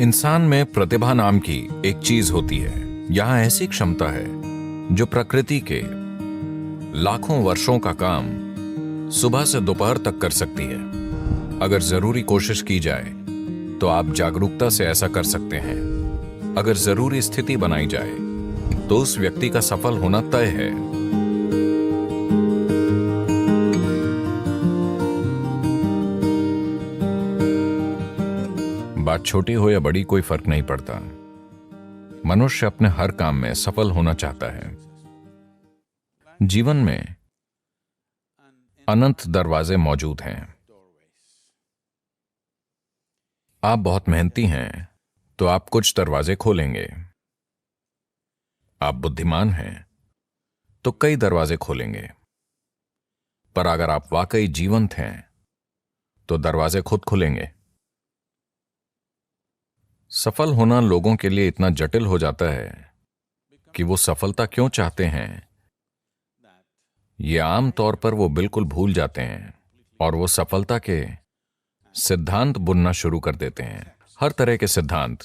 इंसान में प्रतिभा नाम की एक चीज होती है। यहां ऐसी क्षमता है जो प्रकृति के लाखों वर्षों का काम सुबह से दोपहर तक कर सकती है। अगर जरूरी कोशिश की जाए तो आप जागरूकता से ऐसा कर सकते हैं। अगर जरूरी स्थिति बनाई जाए तो उस व्यक्ति का सफल होना तय है। बात छोटी हो या बड़ी कोई फर्क नहीं पड़ता। मनुष्य अपने हर काम में सफल होना चाहता है। जीवन में अनंत दरवाजे मौजूद हैं। आप बहुत मेहनती हैं तो आप कुछ दरवाजे खोलेंगे। आप बुद्धिमान हैं तो कई दरवाजे खोलेंगे। पर अगर आप वाकई जीवंत हैं तो दरवाजे खुद खुलेंगे। सफल होना लोगों के लिए इतना जटिल हो जाता है कि वो सफलता क्यों चाहते हैं ये आम तौर पर वो बिल्कुल भूल जाते हैं और वो सफलता के सिद्धांत बुनना शुरू कर देते हैं। हर तरह के सिद्धांत,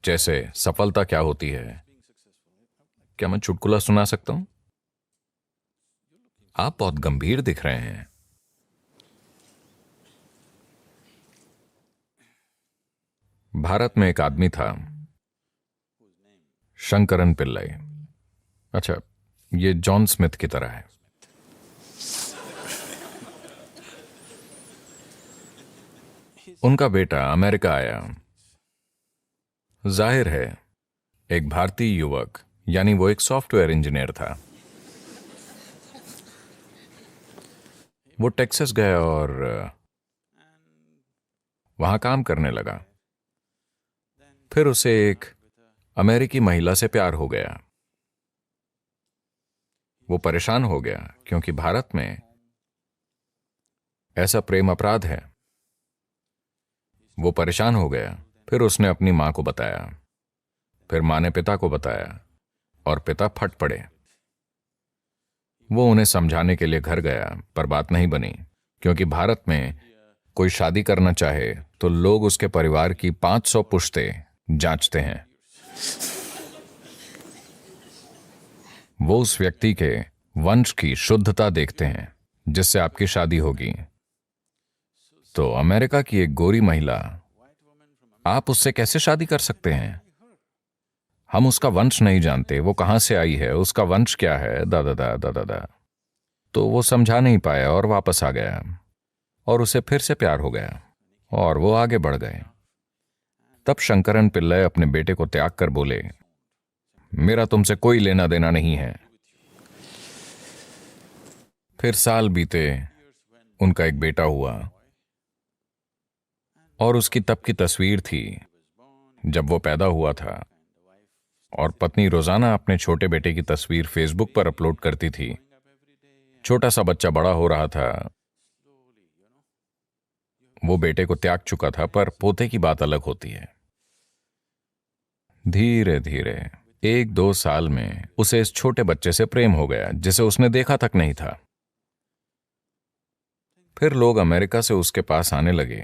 जैसे सफलता क्या होती है। क्या मैं चुटकुला सुना सकता हूं? आप बहुत गंभीर दिख रहे हैं। भारत में एक आदमी था, शंकरन पिल्लई। अच्छा, ये जॉन स्मिथ की तरह है। उनका बेटा अमेरिका आया। जाहिर है एक भारतीय युवक, यानी वो एक सॉफ्टवेयर इंजीनियर था। वो टेक्सास गया और वहां काम करने लगा। फिर उसे एक अमेरिकी महिला से प्यार हो गया। वो परेशान हो गया क्योंकि भारत में ऐसा प्रेम अपराध है। वो परेशान हो गया। फिर उसने अपनी मां को बताया। फिर मां ने पिता को बताया और पिता फट पड़े। वो उन्हें समझाने के लिए घर गया, पर बात नहीं बनी, क्योंकि भारत में कोई शादी करना चाहे तो लोग उसके परिवार की 500 पुश्तें जांचते हैं। वो उस व्यक्ति के वंश की शुद्धता देखते हैं जिससे आपकी शादी होगी। तो अमेरिका की एक गोरी महिला, आप उससे कैसे शादी कर सकते हैं? हम उसका वंश नहीं जानते, वो कहां से आई है, उसका वंश क्या है, दादा दादा दादा। तो वो समझा नहीं पाया और वापस आ गया और उसे फिर से प्यार हो गया और वो आगे बढ़ गए। तब शंकरन पिल्लई अपने बेटे को त्याग कर बोले, मेरा तुमसे कोई लेना देना नहीं है। फिर साल बीते, उनका एक बेटा हुआ और उसकी तब की तस्वीर थी जब वो पैदा हुआ था, और पत्नी रोजाना अपने छोटे बेटे की तस्वीर फेसबुक पर अपलोड करती थी। छोटा सा बच्चा बड़ा हो रहा था। वो बेटे को त्याग चुका था, पर पोते की बात अलग होती है। धीरे धीरे 1-2 साल में उसे इस छोटे बच्चे से प्रेम हो गया जिसे उसने देखा तक नहीं था। फिर लोग अमेरिका से उसके पास आने लगे,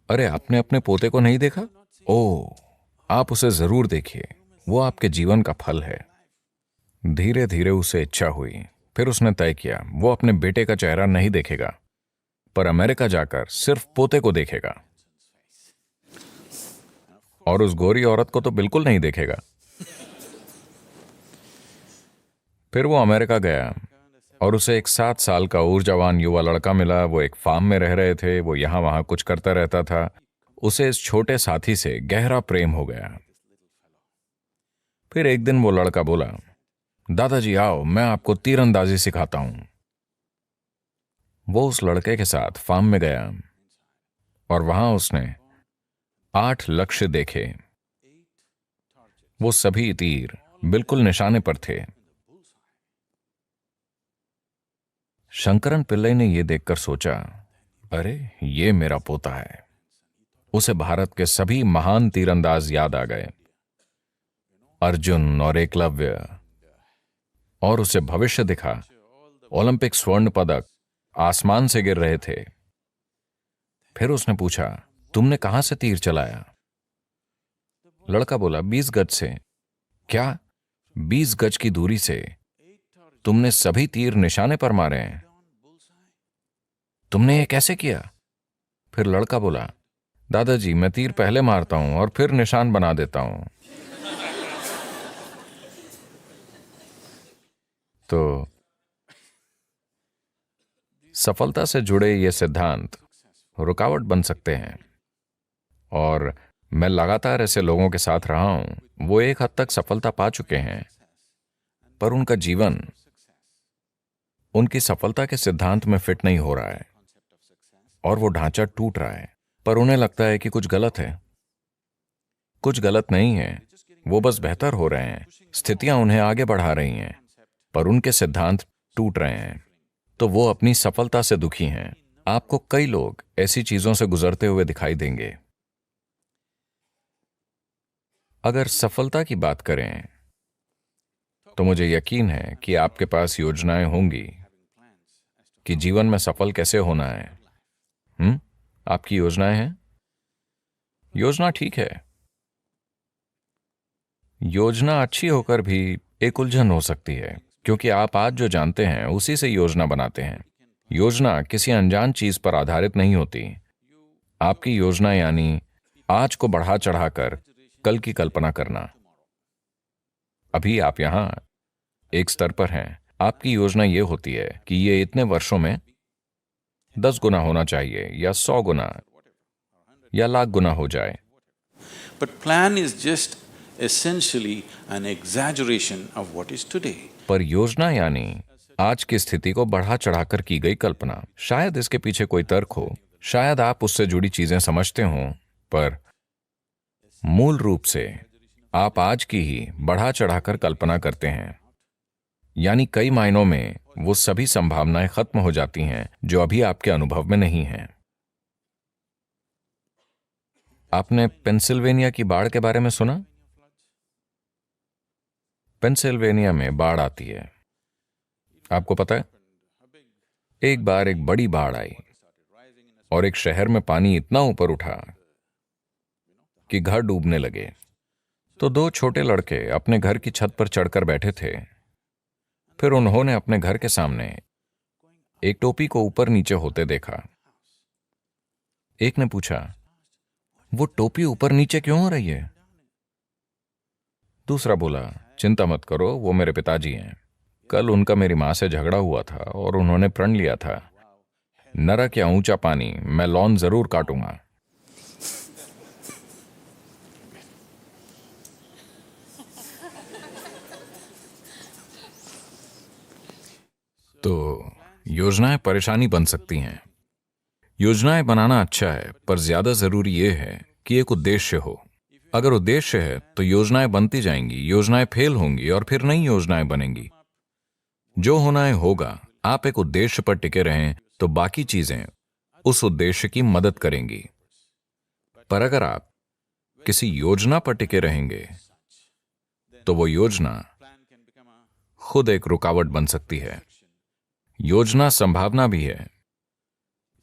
अरे आपने अपने पोते को नहीं देखा? ओह, आप उसे जरूर देखिए, वो आपके जीवन का फल है। धीरे धीरे उसे इच्छा हुई। फिर उसने तय किया वो अपने बेटे का चेहरा नहीं देखेगा, पर अमेरिका जाकर सिर्फ पोते को देखेगा। और उस गोरी औरत को तो बिल्कुल नहीं देखेगा। फिर वो अमेरिका गया और उसे एक 7 साल का ऊर्जावान युवा लड़का मिला। वो एक फार्म में रह रहे थे। वो यहां वहां कुछ करता रहता था। उसे इस छोटे साथी से गहरा प्रेम हो गया। फिर एक दिन वो लड़का बोला, दादाजी आओ, मैं आपको तीरंदाजी सिखाता हूं। वो उस लड़के के साथ फार्म में गया और वहां उसने 8 लक्ष्य देखे। वो सभी तीर बिल्कुल निशाने पर थे। शंकरन पिल्लई ने यह देखकर सोचा, अरे ये मेरा पोता है। उसे भारत के सभी महान तीरंदाज याद आ गए, अर्जुन और एकलव्य, और उसे भविष्य दिखा। ओलंपिक स्वर्ण पदक आसमान से गिर रहे थे। फिर उसने पूछा, तुमने कहां से तीर चलाया? लड़का बोला, 20 गज से। क्या? 20 गज की दूरी से तुमने सभी तीर निशाने पर मारे हैं? तुमने ये कैसे किया? फिर लड़का बोला, दादाजी, मैं तीर पहले मारता हूं और फिर निशान बना देता हूं। तो सफलता से जुड़े ये सिद्धांत रुकावट बन सकते हैं, और मैं लगातार ऐसे लोगों के साथ रहा हूं, वो एक हद तक सफलता पा चुके हैं, पर उनका जीवन उनकी सफलता के सिद्धांत में फिट नहीं हो रहा है और वो ढांचा टूट रहा है, पर उन्हें लगता है कि कुछ गलत है। कुछ गलत नहीं है, वो बस बेहतर हो रहे हैं, स्थितियां उन्हें आगे बढ़ा रही हैं, पर उनके सिद्धांत टूट रहे हैं, तो वो अपनी सफलता से दुखी हैं। आपको कई लोग ऐसी चीजों से गुजरते हुए दिखाई देंगे। अगर सफलता की बात करें तो मुझे यकीन है कि आपके पास योजनाएं होंगी कि जीवन में सफल कैसे होना है। आपकी योजनाएं हैं? योजना ठीक है। योजना अच्छी होकर भी एक उलझन हो सकती है, क्योंकि आप आज जो जानते हैं उसी से योजना बनाते हैं। योजना किसी अनजान चीज पर आधारित नहीं होती। आपकी योजना यानी आज को बढ़ा चढ़ाकर कल की कल्पना करना। अभी आप यहां एक स्तर पर हैं। आपकी योजना यह होती है कि ये इतने वर्षों में 10 गुना होना चाहिए, या 100 गुना, या लाख गुना हो जाए। But plan is just essentially an exaggeration of what is today. पर योजना यानी आज की स्थिति को बढ़ा चढ़ाकर की गई कल्पना। शायद इसके पीछे कोई तर्क हो, शायद आप उससे जुड़ी चीजें समझते हों, पर मूल रूप से आप आज की ही बढ़ा चढ़ाकर कल्पना करते हैं। यानी कई मायनों में वो सभी संभावनाएं खत्म हो जाती हैं जो अभी आपके अनुभव में नहीं हैं। आपने पेंसिल्वेनिया की बाढ़ के बारे में सुना? पेंसिल्वेनिया में बाढ़ आती है। आपको पता है, एक बार एक बड़ी बाढ़ आई और एक शहर में पानी इतना ऊपर उठा कि घर डूबने लगे। तो 2 छोटे लड़के अपने घर की छत पर चढ़कर बैठे थे। फिर उन्होंने अपने घर के सामने एक टोपी को ऊपर नीचे होते देखा। एक ने पूछा, वो टोपी ऊपर नीचे क्यों हो रही है? दूसरा बोला, चिंता मत करो, वो मेरे पिताजी हैं। कल उनका मेरी मां से झगड़ा हुआ था और उन्होंने प्रण लिया था, नरक या ऊंचा पानी, मैं लॉन जरूर काटूंगा। तो योजनाएं परेशानी बन सकती हैं। योजनाएं बनाना अच्छा है, पर ज्यादा जरूरी यह है कि एक उद्देश्य हो। अगर उद्देश्य है तो योजनाएं बनती जाएंगी, योजनाएं फेल होंगी और फिर नई योजनाएं बनेंगी। जो होना है होगा। आप एक उद्देश्य पर टिके रहें तो बाकी चीजें उस उद्देश्य की मदद करेंगी। पर अगर आप किसी योजना पर टिके रहेंगे तो वो योजना खुद एक रुकावट बन सकती है। योजना संभावना भी है।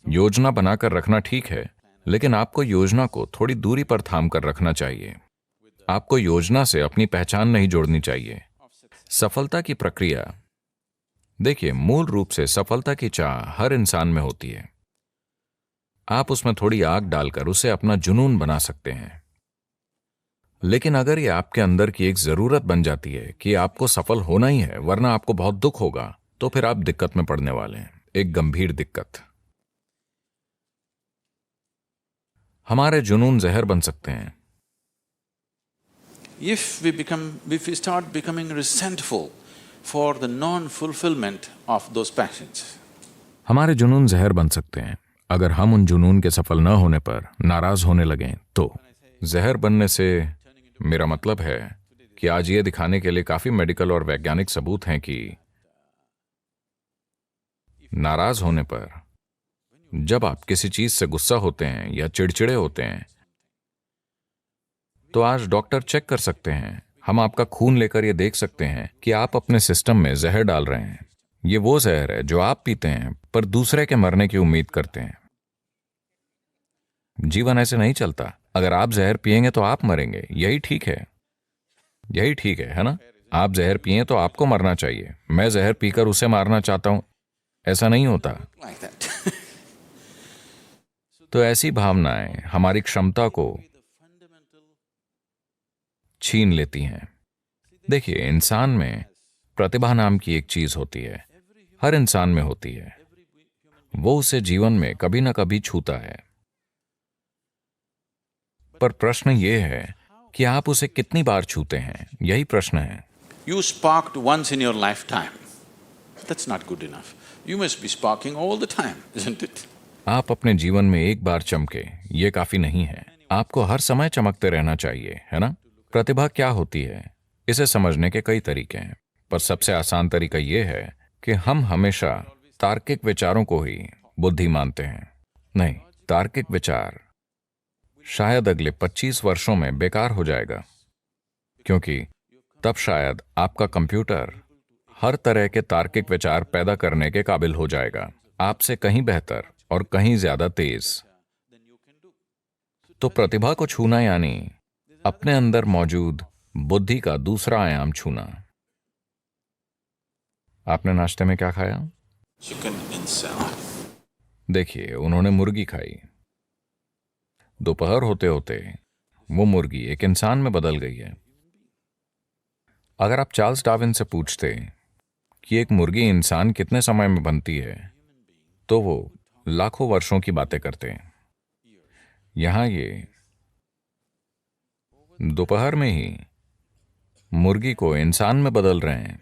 योजना बनाकर रखना ठीक है, लेकिन आपको योजना को थोड़ी दूरी पर थाम कर रखना चाहिए। आपको योजना से अपनी पहचान नहीं जोड़नी चाहिए। सफलता की प्रक्रिया, देखिए, मूल रूप से सफलता की चाह हर इंसान में होती है। आप उसमें थोड़ी आग डालकर उसे अपना जुनून बना सकते हैं। लेकिन अगर ये आपके अंदर की एक जरूरत बन जाती है कि आपको सफल होना ही है वरना आपको बहुत दुख होगा, तो फिर आप दिक्कत में पड़ने वाले हैं, एक गंभीर दिक्कत। हमारे जुनून जहर बन सकते हैं। If we start becoming resentful for the non-fulfillment of those passions, हमारे जुनून जहर बन सकते हैं अगर हम उन जुनून के सफल न होने पर नाराज होने लगें। तो जहर बनने से मेरा मतलब है कि आज ये दिखाने के लिए काफी मेडिकल और वैज्ञानिक सबूत हैं कि नाराज होने पर, जब आप किसी चीज से गुस्सा होते हैं या चिड़चिड़े होते हैं, तो आज डॉक्टर चेक कर सकते हैं। हम आपका खून लेकर यह देख सकते हैं कि आप अपने सिस्टम में जहर डाल रहे हैं। ये वो जहर है जो आप पीते हैं पर दूसरे के मरने की उम्मीद करते हैं। जीवन ऐसे नहीं चलता। अगर आप जहर पिएंगे तो आप मरेंगे, यही ठीक है, यही ठीक है ना? आप जहर पिए तो आपको मरना चाहिए, मैं जहर पीकर उसे मारना चाहता हूं, ऐसा नहीं होता। like that. तो ऐसी भावनाएं हमारी क्षमता को छीन लेती हैं। देखिए, इंसान में प्रतिभा नाम की एक चीज होती है, हर इंसान में होती है, वो उसे जीवन में कभी ना कभी छूता है। पर प्रश्न ये है कि आप उसे कितनी बार छूते हैं, यही प्रश्न है। You sparked once in your lifetime. That's not good enough. You must be sparking all the time, isn't it? आप अपने जीवन में एक बार चमके, ये काफी नहीं है, आपको हर समय चमकते रहना चाहिए, है ना? प्रतिभा क्या होती है, इसे समझने के कई तरीके हैं, पर सबसे आसान तरीका यह है कि हम हमेशा तार्किक विचारों को ही बुद्धि मानते हैं। नहीं, तार्किक विचार शायद अगले 25 वर्षों में बेकार हो जाएगा, क्योंकि तब शायद आपका कंप्यूटर हर तरह के तार्किक विचार पैदा करने के काबिल हो जाएगा, आपसे कहीं बेहतर और कहीं ज्यादा तेज। तो प्रतिभा को छूना यानी अपने अंदर मौजूद बुद्धि का दूसरा आयाम छूना। आपने नाश्ते में क्या खाया? Chicken in salad. देखिए, उन्होंने मुर्गी खाई। दोपहर होते होते वो मुर्गी एक इंसान में बदल गई है। अगर आप चार्ल्स डार्विन से पूछते कि एक मुर्गी इंसान कितने समय में बनती है, तो वो लाखों वर्षों की बातें करते हैं। यहां ये दोपहर में ही मुर्गी को इंसान में बदल रहे हैं।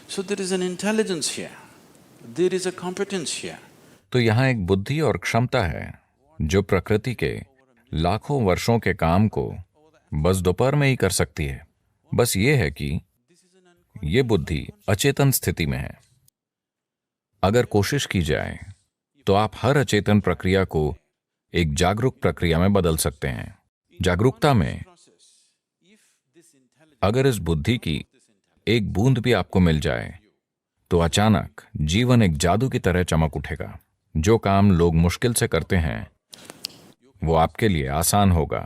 So there is an intelligence here. There is a competence here. तो यहां एक बुद्धि और क्षमता है जो प्रकृति के लाखों वर्षों के काम को बस दोपहर में ही कर सकती है। बस ये है कि ये बुद्धि अचेतन स्थिति में है। अगर कोशिश की जाए तो आप हर अचेतन प्रक्रिया को एक जागरूक प्रक्रिया में बदल सकते हैं। जागरूकता में अगर इस बुद्धि की एक बूंद भी आपको मिल जाए तो अचानक जीवन एक जादू की तरह चमक उठेगा। जो काम लोग मुश्किल से करते हैं वो आपके लिए आसान होगा।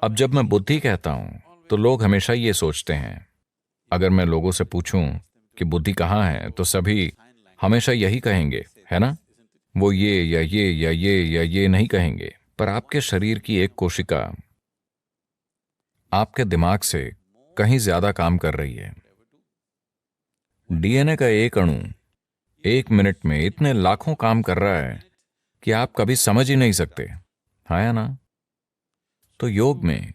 अब जब मैं बुद्धि कहता हूं तो लोग हमेशा ये सोचते हैं, अगर मैं लोगों से पूछूं कि बुद्धि कहाँ है तो सभी हमेशा यही कहेंगे, है ना? वो ये या ये या ये या ये नहीं कहेंगे। पर आपके शरीर की एक कोशिका आपके दिमाग से कहीं ज्यादा काम कर रही है। डीएनए का एक अणु 1 मिनट में इतने लाखों काम कर रहा है कि आप कभी समझ ही नहीं सकते, है या ना? तो योग में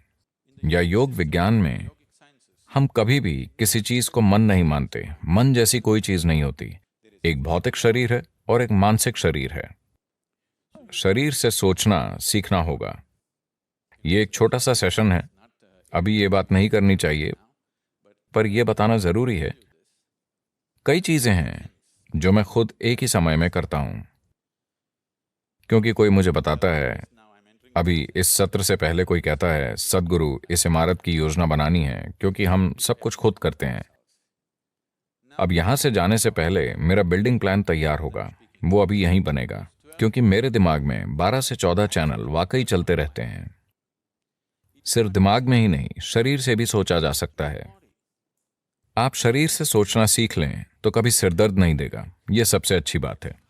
या योग विज्ञान में हम कभी भी किसी चीज को मन नहीं मानते। मन जैसी कोई चीज नहीं होती। एक भौतिक शरीर है और एक मानसिक शरीर है। शरीर से सोचना सीखना होगा। ये एक छोटा सा सेशन है, अभी ये बात नहीं करनी चाहिए, पर यह बताना जरूरी है। कई चीजें हैं जो मैं खुद एक ही समय में करता हूं, क्योंकि कोई मुझे बताता है, अभी इस सत्र से पहले कोई कहता है, सद्गुरु इस इमारत की योजना बनानी है, क्योंकि हम सब कुछ खुद करते हैं। अब यहां से जाने से पहले मेरा बिल्डिंग प्लान तैयार होगा, वो अभी यहीं बनेगा, क्योंकि मेरे दिमाग में 12 से 14 चैनल वाकई चलते रहते हैं। सिर्फ दिमाग में ही नहीं, शरीर से भी सोचा जा सकता है। आप शरीर से सोचना सीख लें तो कभी सिरदर्द नहीं देगा, यह सबसे अच्छी बात है।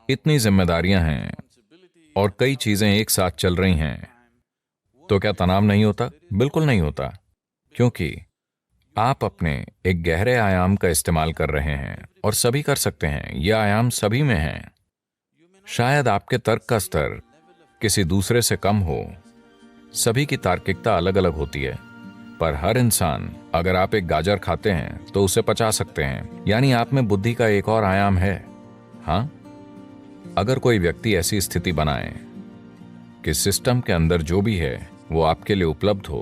इतनी जिम्मेदारियां हैं और कई चीजें एक साथ चल रही हैं, तो क्या तनाव नहीं होता? बिल्कुल नहीं होता, क्योंकि आप अपने एक गहरे आयाम का इस्तेमाल कर रहे हैं और सभी कर सकते हैं। यह आयाम सभी में है। शायद आपके तर्क का स्तर किसी दूसरे से कम हो, सभी की तार्किकता अलग अलग होती है, पर हर इंसान, अगर आप एक गाजर खाते हैं तो उसे पचा सकते हैं, यानी आप में बुद्धि का एक और आयाम है। हाँ, अगर कोई व्यक्ति ऐसी स्थिति बनाए कि सिस्टम के अंदर जो भी है वो आपके लिए उपलब्ध हो,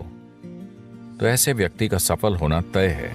तो ऐसे व्यक्ति का सफल होना तय है।